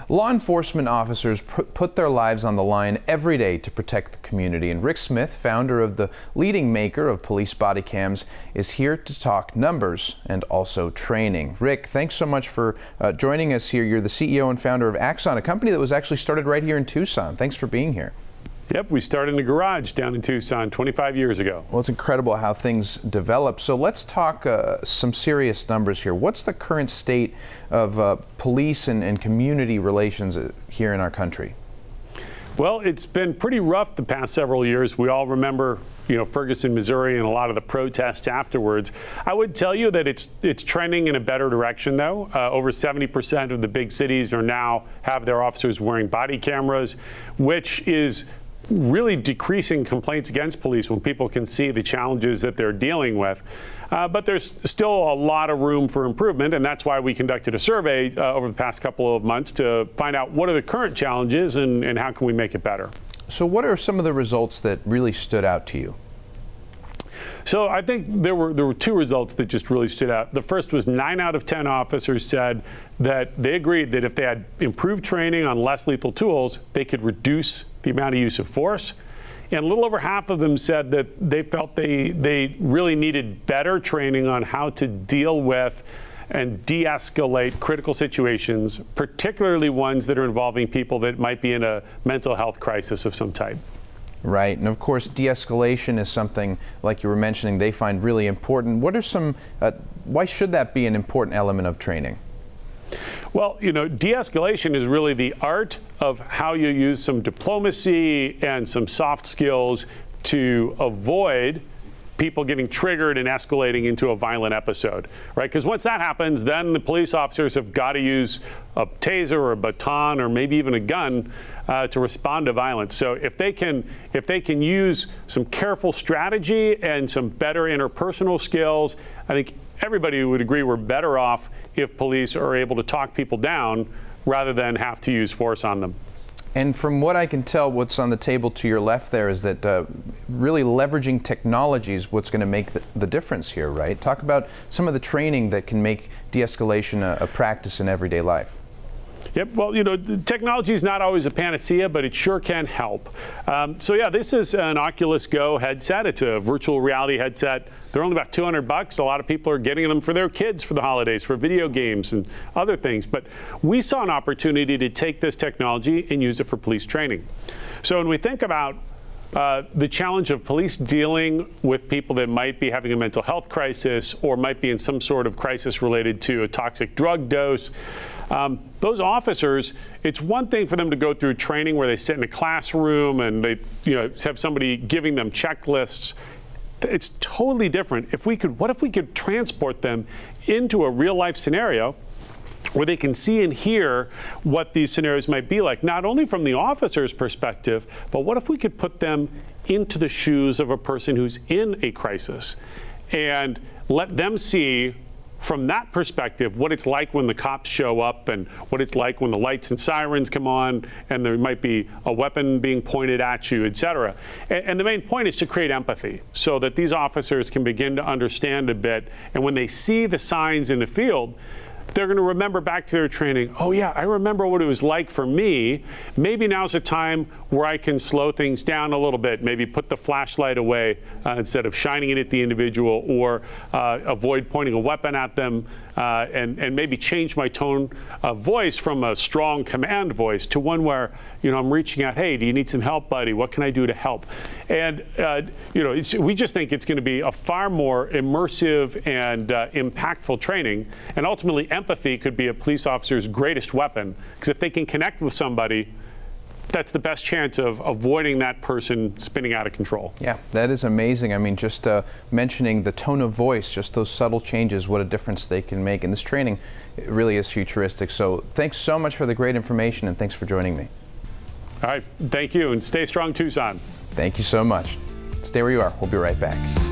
Law enforcement officers put their lives on the line every day to protect the community. And Rick Smith, founder of the leading maker of police body cams, is here to talk numbers and also training. Rick, thanks so much for joining us here. You're the CEO and founder of Axon, a company that was actually started right here in Tucson. Thanks for being here. Yep, we started in a garage down in Tucson 25 years ago. Well, it's incredible how things develop. So let's talk some serious numbers here. What's the current state of police and community relations here in our country? Well, it's been pretty rough the past several years. We all remember, Ferguson, Missouri, and a lot of the protests afterwards. I would tell you that it's trending in a better direction, though. Over 70% of the big cities are now have their officers wearing body cameras, which is really decreasing complaints against police when people can see the challenges that they're dealing with. But there's still a lot of room for improvement, and that's why we conducted a survey over the past couple of months to find out what are the current challenges and how can we make it better. So what are some of the results that really stood out to you? So I think there were two results that just really stood out. The first was 9 out of 10 officers said that they agreed that if they had improved training on less lethal tools, they could reduce the amount of use of force. And a little over half of them said that they felt they really needed better training on how to deal with and de-escalate critical situations, particularly ones that are involving people that might be in a mental health crisis of some type. Right, and of course de-escalation is something, like you were mentioning, they find really important. What are some, why should that be an important element of training? Well, de-escalation is really the art of how you use some diplomacy and some soft skills to avoid people getting triggered and escalating into a violent episode, right? Because once that happens, then the police officers have got to use a taser or a baton or maybe even a gun to respond to violence. So if they can use some careful strategy and some better interpersonal skills, I think everybody would agree we're better off if police are able to talk people down rather than have to use force on them. And from what I can tell, what's on the table to your left there is that really leveraging technology is what's going to make the difference here, right? Talk about some of the training that can make de-escalation a practice in everyday life. Yep, well, technology is not always a panacea, but it sure can help. So yeah, this is an Oculus Go headset. It's a virtual reality headset. They're only about $200. A lot of people are getting them for their kids for the holidays, for video games and other things. But we saw an opportunity to take this technology and use it for police training. So when we think about the challenge of police dealing with people that might be having a mental health crisis or might be in some sort of crisis related to a toxic drug dose, those officers, it's one thing for them to go through training where they sit in a classroom and they have somebody giving them checklists. It's totally different. What if we could transport them into a real life scenario where they can see and hear what these scenarios might be like, not only from the officer's perspective, but what if we could put them into the shoes of a person who's in a crisis and let them see from that perspective what it's like when the cops show up and what it's like when the lights and sirens come on and there might be a weapon being pointed at you, etc. And the main point is to create empathy so that these officers can begin to understand a bit, and when they see the signs in the field, they're going to remember back to their training, oh yeah, I remember what it was like for me. Maybe now's a time where I can slow things down a little bit, maybe put the flashlight away instead of shining it at the individual, or avoid pointing a weapon at them, and maybe change my tone of voice from a strong command voice to one where I'm reaching out, hey, do you need some help, buddy? What can I do to help? And we just think it's going to be a far more immersive and impactful training, and ultimately empathy could be a police officer's greatest weapon, because if they can connect with somebody, that's the best chance of avoiding that person spinning out of control. Yeah, that is amazing. I mean, just mentioning the tone of voice, just those subtle changes, what a difference they can make. And this training really is futuristic. So thanks so much for the great information, and thanks for joining me. All right, thank you, and stay strong, Tucson. Thank you so much. Stay where you are. We'll be right back.